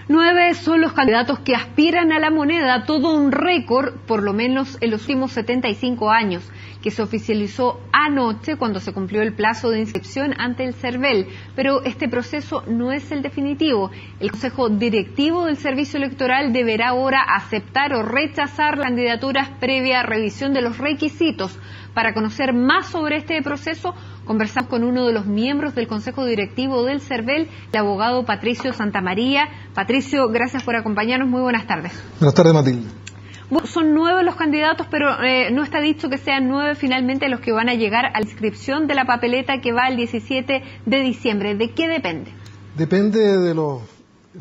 9 son los candidatos que aspiran a la moneda, todo un récord, por lo menos en los últimos 75 años, que se oficializó anoche cuando se cumplió el plazo de inscripción ante el CERVEL. Pero este proceso no es el definitivo. El Consejo Directivo del Servicio Electoral deberá ahora aceptar o rechazar candidaturas previa revisión de los requisitos. Para conocer más sobre este proceso, conversamos con uno de los miembros del Consejo Directivo del CERVEL, el abogado Patricio Santamaría. Patricio, gracias por acompañarnos. Muy buenas tardes. Buenas tardes, Matilde. Bueno, son 9 los candidatos, pero no está dicho que sean 9 finalmente los que van a llegar a la inscripción de la papeleta que va el 17 de diciembre. ¿De qué depende? Depende del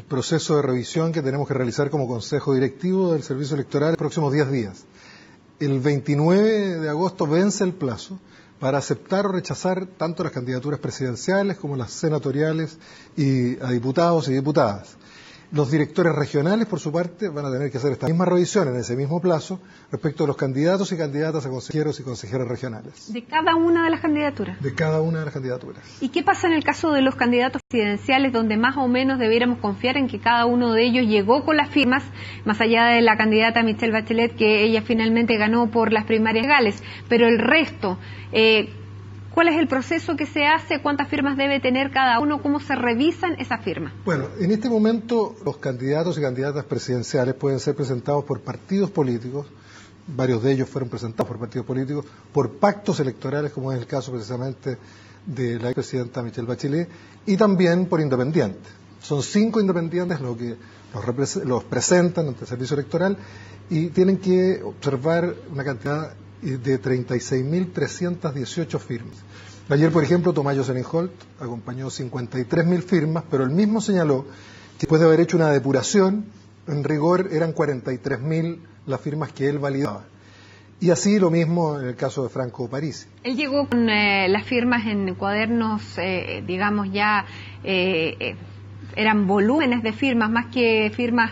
proceso de revisión que tenemos que realizar como Consejo Directivo del Servicio Electoral en los próximos 10 días. El 29 de agosto vence el plazo para aceptar o rechazar tanto las candidaturas presidenciales como las senatoriales y a diputados y diputadas. Los directores regionales, por su parte, van a tener que hacer esta misma revisión en ese mismo plazo respecto a los candidatos y candidatas a consejeros y consejeras regionales. ¿De cada una de las candidaturas? De cada una de las candidaturas. ¿Y qué pasa en el caso de los candidatos presidenciales, donde más o menos debiéramos confiar en que cada uno de ellos llegó con las firmas, más allá de la candidata Michelle Bachelet, que ella finalmente ganó por las primarias legales, pero el resto... ¿Cuál es el proceso que se hace? ¿Cuántas firmas debe tener cada uno? ¿Cómo se revisan esas firmas? Bueno, en este momento los candidatos y candidatas presidenciales pueden ser presentados por partidos políticos, varios de ellos fueron presentados por partidos políticos, por pactos electorales, como es el caso precisamente de la expresidenta Michelle Bachelet, y también por independientes. Son 5 independientes los que los presentan ante el servicio electoral y tienen que observar una cantidad de 36.318 firmas. Ayer, por ejemplo, Tomayo Sennenholt acompañó 53.000 firmas, pero él mismo señaló que después de haber hecho una depuración, en rigor eran 43.000 las firmas que él validaba. Y así lo mismo en el caso de Franco Parisi. Él llegó con las firmas en cuadernos, digamos ya... eran volúmenes de firmas, más que firmas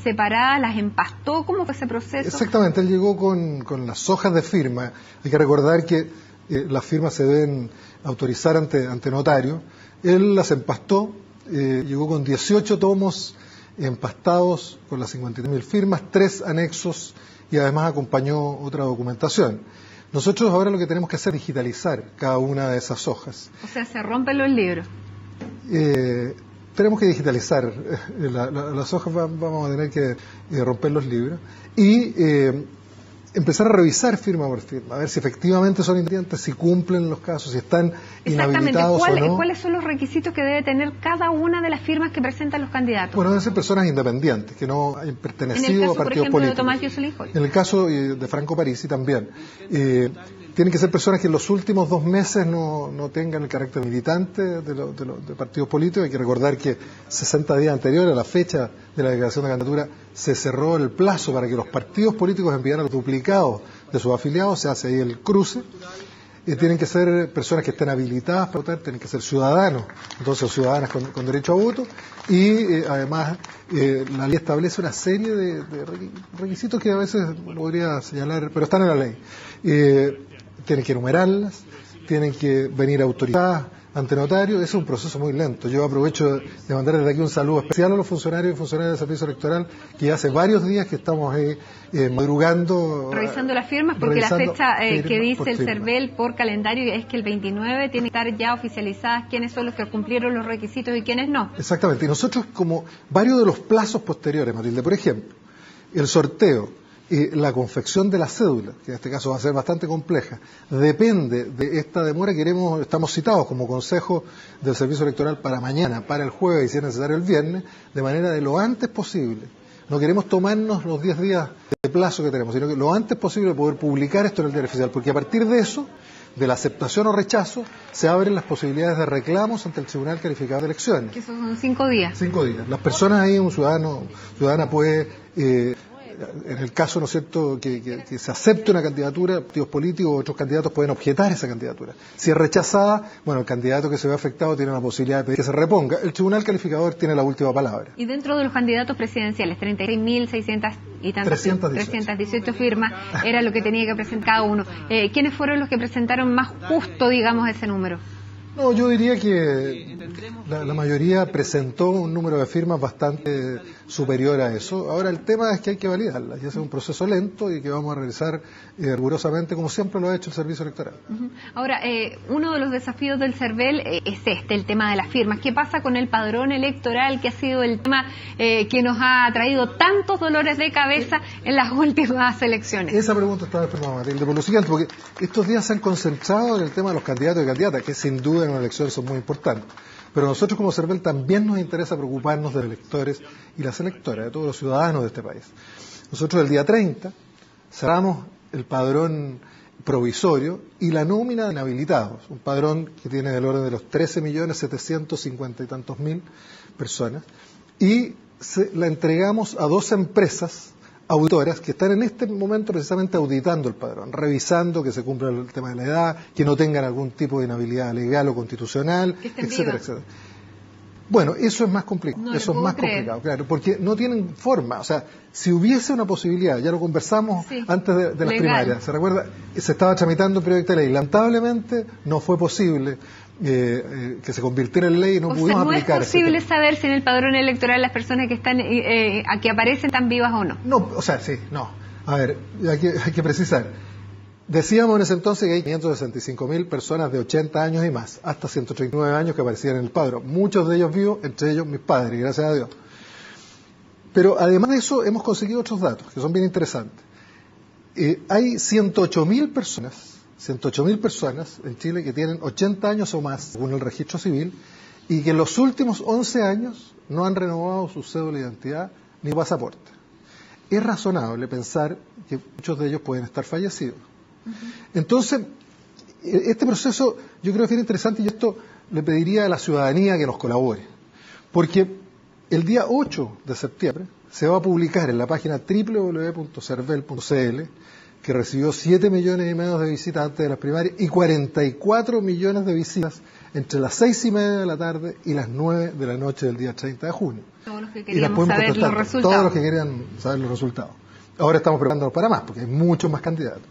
separadas, las empastó. ¿Cómo fue ese proceso? Exactamente, él llegó con las hojas de firma. Hay que recordar que las firmas se deben autorizar ante notario. Él las empastó, llegó con 18 tomos empastados con las 53.000 firmas, 3 anexos y además acompañó otra documentación. Nosotros ahora lo que tenemos que hacer es digitalizar cada una de esas hojas. O sea, se rompen los libros. Tenemos que digitalizar las hojas, vamos a tener que romper los libros y empezar a revisar firma por firma, a ver si efectivamente son independientes, si cumplen los casos, si están inhabilitados o no. ¿Cuáles son los requisitos que debe tener cada una de las firmas que presentan los candidatos? Bueno, deben ser personas independientes, que no hayan pertenecido a partidos políticos. En el caso de Franco Parisi también. Tienen que ser personas que en los últimos 2 meses no tengan el carácter militante de partidos políticos. Hay que recordar que 60 días anteriores a la fecha de la declaración de candidatura se cerró el plazo para que los partidos políticos enviaran los duplicados de sus afiliados, se hace ahí el cruce. Tienen que ser personas que estén habilitadas para votar, tienen que ser ciudadanos, entonces ciudadanas con derecho a voto, y además la ley establece una serie de requisitos que a veces no podría señalar, pero están en la ley. Tienen que enumerarlas, tienen que venir autorizadas ante notario. Es un proceso muy lento. Yo aprovecho de mandar desde aquí un saludo especial a los funcionarios y funcionarias del servicio electoral, que hace varios días que estamos madrugando. Revisando las firmas, porque la fecha que dice el CERVEL por calendario es que el 29 tiene que estar ya oficializadas quiénes son los que cumplieron los requisitos y quiénes no. Exactamente. Y nosotros, como varios de los plazos posteriores, Matilde, por ejemplo, el sorteo, la confección de la cédula, que en este caso va a ser bastante compleja, depende de esta demora. Estamos citados como Consejo del Servicio Electoral para mañana, para el jueves y si es necesario el viernes, de manera de lo antes posible. No queremos tomarnos los 10 días de plazo que tenemos, sino que lo antes posible poder publicar esto en el diario oficial, porque a partir de eso, de la aceptación o rechazo, se abren las posibilidades de reclamos ante el Tribunal Calificador de Elecciones. Que esos son 5 días. 5 días. Las personas ahí, un ciudadana puede... en el caso, ¿no es cierto?, que se acepte una candidatura, partidos políticos, otros candidatos pueden objetar esa candidatura. Si es rechazada, bueno, el candidato que se ve afectado tiene la posibilidad de pedir que se reponga. El Tribunal Calificador tiene la última palabra. Y dentro de los candidatos presidenciales, 36.600 y tantas, 318 firmas, era lo que tenía que presentar cada uno. ¿Quiénes fueron los que presentaron más justo, digamos, ese número? No, yo diría que la mayoría presentó un número de firmas bastante superior a eso. Ahora el tema es que hay que validarlas y es un proceso lento y que vamos a realizar rigurosamente como siempre lo ha hecho el Servicio Electoral. Ahora, uno de los desafíos del CERVEL es el tema de las firmas. ¿Qué pasa con el padrón electoral, que ha sido el tema que nos ha traído tantos dolores de cabeza en las últimas elecciones? Esa pregunta estaba esperando, Matilde, por lo siguiente, porque estos días se han concentrado en el tema de los candidatos y candidatas, que sin duda en una elección son muy importantes. Pero nosotros como CERVEL también nos interesa preocuparnos de los electores y las electoras, de todos los ciudadanos de este país. Nosotros el día 30 cerramos el padrón provisorio y la nómina de inhabilitados, un padrón que tiene del orden de los 13.750.000 y tantos personas, y la entregamos a 2 empresas auditoras que están en este momento precisamente auditando el padrón, revisando que se cumpla el tema de la edad, que no tengan algún tipo de inhabilidad legal o constitucional, etcétera, etcétera. Bueno, eso es más complicado, claro, porque no tienen forma. O sea, si hubiese una posibilidad, ya lo conversamos antes de las primarias, ¿se recuerda? Se estaba tramitando un proyecto de ley. Lamentablemente no fue posible que se convirtiera en ley y no pudimos aplicar. ¿No es posible saber si en el padrón electoral las personas que están que aparecen están vivas o no? No, o sea, sí, no. A ver, hay que precisar. Decíamos en ese entonces que hay 565.000 personas de 80 años y más, hasta 139 años que aparecían en el padrón. Muchos de ellos vivos, entre ellos mis padres, gracias a Dios. Pero además de eso, hemos conseguido otros datos que son bien interesantes. Hay 108.000 personas en Chile que tienen 80 años o más, según el registro civil, y que en los últimos 11 años no han renovado su cédula de identidad ni pasaporte. Es razonable pensar que muchos de ellos pueden estar fallecidos. Entonces, este proceso yo creo que es bien interesante y esto le pediría a la ciudadanía que nos colabore, porque el día 8 de septiembre se va a publicar en la página www.cervel.cl, que recibió 7,5 millones de visitas antes de las primarias y 44 millones de visitas entre las 6:30 de la tarde y las 9 de la noche del día 30 de junio. Todos los que queríamos saber los resultados. Todos los que querían saber los resultados. Ahora estamos preparándonos para más, porque hay muchos más candidatos.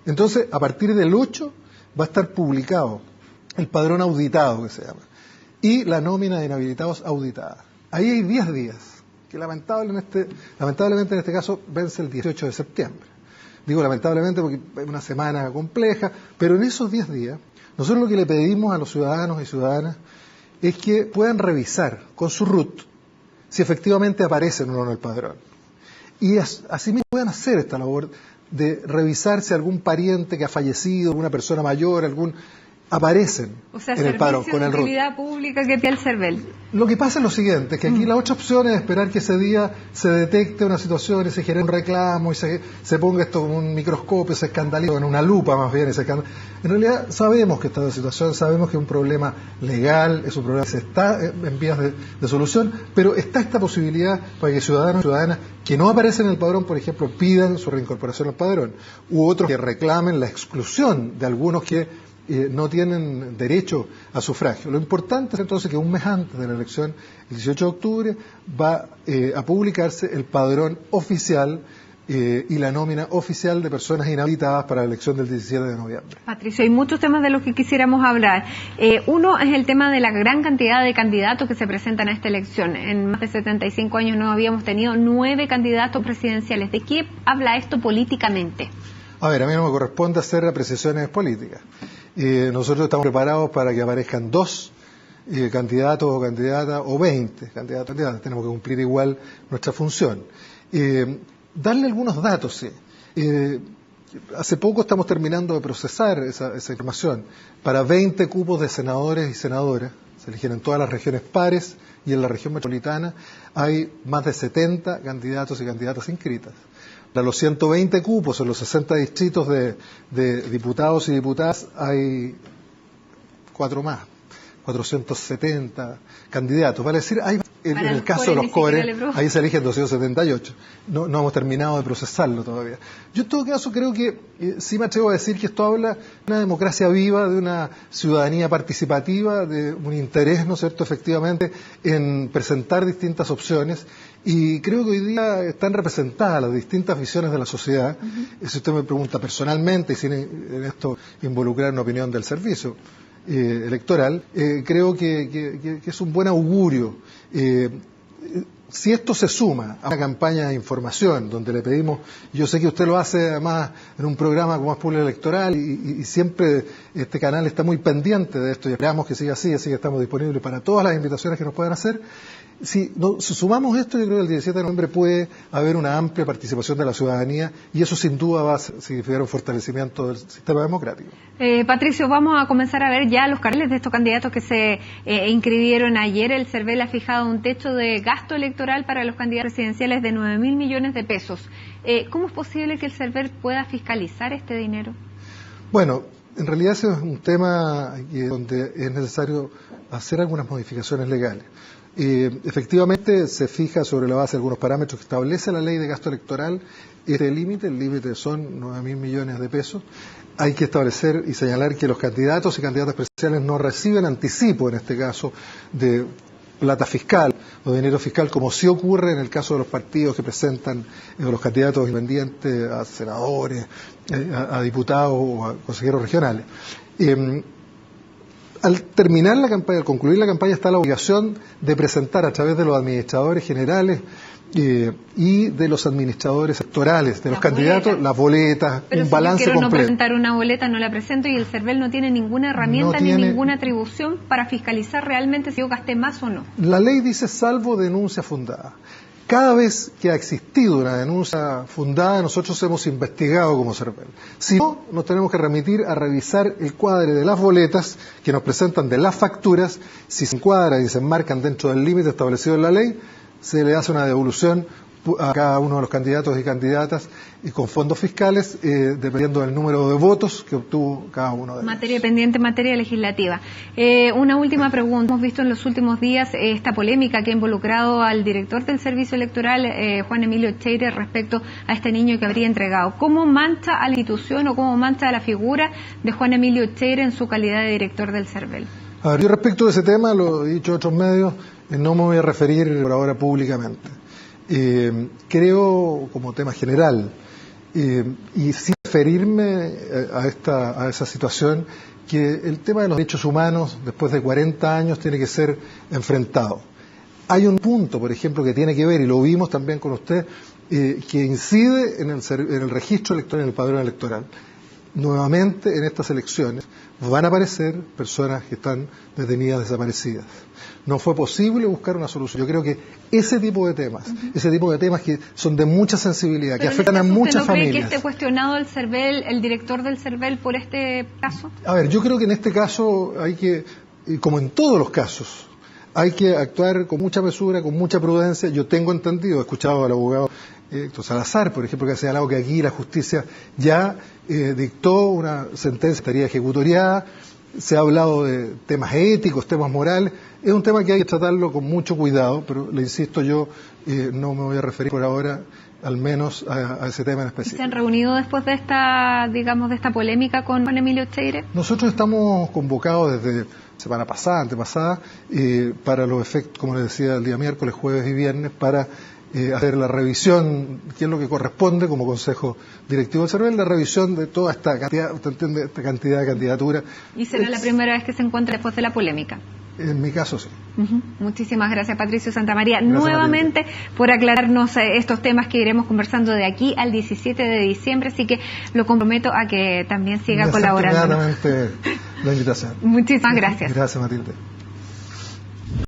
Entonces, a partir del 8 va a estar publicado el padrón auditado, que se llama, y la nómina de inhabilitados auditada. Ahí hay 10 días, que lamentablemente en este caso vence el 18 de septiembre. Digo lamentablemente porque es una semana compleja, pero en esos 10 días, nosotros lo que le pedimos a los ciudadanos y ciudadanas es que puedan revisar con su RUT si efectivamente aparecen o no en el padrón. Y así mismo puedan hacer esta labor de revisar si algún pariente que ha fallecido, alguna persona mayor, aparecen en el padrón con el RUT. Utilidad pública que tiene el CERVEL. Lo que pasa es lo siguiente, es que aquí la otra opción es esperar que ese día se detecte una situación y se genere un reclamo y se ponga esto con un microscopio, se escandaliza, con una lupa más bien. En realidad sabemos que está en situación, sabemos que es un problema legal, es un problema que se está en vías de solución, pero está esta posibilidad para que ciudadanos y ciudadanas que no aparecen en el padrón, por ejemplo, pidan su reincorporación al padrón, u otros que reclamen la exclusión de algunos que no tienen derecho a sufragio. Lo importante es entonces que un mes antes de la elección, el 18 de octubre, va a publicarse el padrón oficial y la nómina oficial de personas inhabilitadas para la elección del 17 de noviembre. Patricio, hay muchos temas de los que quisiéramos hablar. Uno es el tema de la gran cantidad de candidatos que se presentan a esta elección. En más de 75 años no habíamos tenido 9 candidatos presidenciales. ¿De qué habla esto políticamente? A ver, a mí no me corresponde hacer apreciaciones políticas. Nosotros estamos preparados para que aparezcan 2 candidatos o candidatas o 20 candidatos o candidatas. Tenemos que cumplir igual nuestra función. Darle algunos datos, sí. Hace poco estamos terminando de procesar esa información. Para 20 cupos de senadores y senadoras, se eligen en todas las regiones pares y en la región metropolitana, hay más de 70 candidatos y candidatas inscritas. Para los 120 cupos en los 60 distritos de diputados y diputadas hay 4 más, 470 candidatos. Vale decir, hay, en el caso de los CORE, ahí se eligen 278. No hemos terminado de procesarlo todavía. Yo en todo caso creo que sí me atrevo a decir que esto habla de una democracia viva, de una ciudadanía participativa, de un interés, ¿no es cierto?, efectivamente, en presentar distintas opciones. Y creo que hoy día están representadas las distintas visiones de la sociedad. Si usted me pregunta personalmente, y sin en esto involucrar una opinión del servicio, electoral, creo que es un buen augurio. Si esto se suma a una campaña de información donde le pedimos, yo sé que usted lo hace además en un programa como es Público Electoral y siempre este canal está muy pendiente de esto y esperamos que siga así que estamos disponibles para todas las invitaciones que nos puedan hacer. Si sumamos esto, yo creo que el 17 de noviembre puede haber una amplia participación de la ciudadanía y eso sin duda va a significar un fortalecimiento del sistema democrático. Patricio, vamos a comenzar a ver ya los carteles de estos candidatos que se inscribieron ayer. El CERVEL ha fijado un techo de gasto electoral para los candidatos presidenciales de 9.000 millones de pesos. ¿Cómo es posible que el CERVEL pueda fiscalizar este dinero? Bueno, en realidad ese es un tema donde es necesario hacer algunas modificaciones legales. Efectivamente se fija sobre la base de algunos parámetros que establece la ley de gasto electoral el límite son 9.000 millones de pesos. Hay que establecer y señalar que los candidatos y candidatas presidenciales no reciben anticipo, en este caso, de plata fiscal o dinero fiscal, como sí ocurre en el caso de los partidos que presentan los candidatos independientes a senadores, a diputados o a consejeros regionales. Al terminar la campaña, al concluir la campaña, está la obligación de presentar a través de los administradores generales y de los administradores sectorales, de los candidatos, las boletas, un balance completo. Pero si yo quiero no presentar una boleta, no la presento y el CERVEL no tiene ninguna herramienta ni ninguna atribución para fiscalizar realmente si yo gasté más o no. La ley dice salvo denuncia fundada. Cada vez que ha existido una denuncia fundada, nosotros hemos investigado como CERVEL. Si no, nos tenemos que remitir a revisar el cuadre de las boletas que nos presentan de las facturas. Si se encuadran y se enmarcan dentro del límite establecido en la ley, se le hace una devolución a cada uno de los candidatos y candidatas y con fondos fiscales, dependiendo del número de votos que obtuvo cada uno de ellos. Materia pendiente, materia legislativa. Una última pregunta. Hemos visto en los últimos días esta polémica que ha involucrado al director del Servicio Electoral, Juan Emilio Cheire, respecto a este niño que habría entregado. ¿Cómo mancha a la institución o cómo mancha a la figura de Juan Emilio Cheire en su calidad de director del CERVEL? A ver, yo respecto de ese tema, lo he dicho en otros medios, no me voy a referir por ahora públicamente. Creo, como tema general, y sin referirme a esa situación, que el tema de los derechos humanos, después de 40 años, tiene que ser enfrentado. Hay un punto, por ejemplo, que tiene que ver, y lo vimos también con usted, que incide en el registro electoral, en el padrón electoral. Nuevamente, en estas elecciones, van a aparecer personas que están detenidas, desaparecidas. No fue posible buscar una solución. Yo creo que ese tipo de temas, que son de mucha sensibilidad, que afectan a muchas familias. ¿Cree que esté cuestionado el CERVEL, el director del CERVEL, por este caso? A ver, yo creo que en este caso hay que, como en todos los casos, hay que actuar con mucha mesura, con mucha prudencia. Yo tengo entendido, he escuchado al abogado Héctor Salazar, por ejemplo, que ha señalado que aquí la justicia ya dictó una sentencia, estaría ejecutoriada. Se ha hablado de temas éticos, temas morales. Es un tema que hay que tratarlo con mucho cuidado, pero le insisto, yo no me voy a referir por ahora, al menos, a ese tema en específico. ¿Se han reunido después de esta, de esta polémica con Juan Emilio Cheire? Nosotros estamos convocados desde semana pasada, antepasada, para los efectos, como les decía, el día miércoles, jueves y viernes, para hacer la revisión, que es lo que corresponde como Consejo Directivo del CERVEL, la revisión de toda esta cantidad, usted entiende, esta cantidad de candidaturas. ¿Y será la primera vez que se encuentra después de la polémica? En mi caso, sí. Muchísimas gracias, Patricio Santamaría, nuevamente por aclararnos estos temas que iremos conversando de aquí al 17 de diciembre, así que lo comprometo a que también siga colaborando. La invitación. Muchísimas gracias. Gracias, Matilde.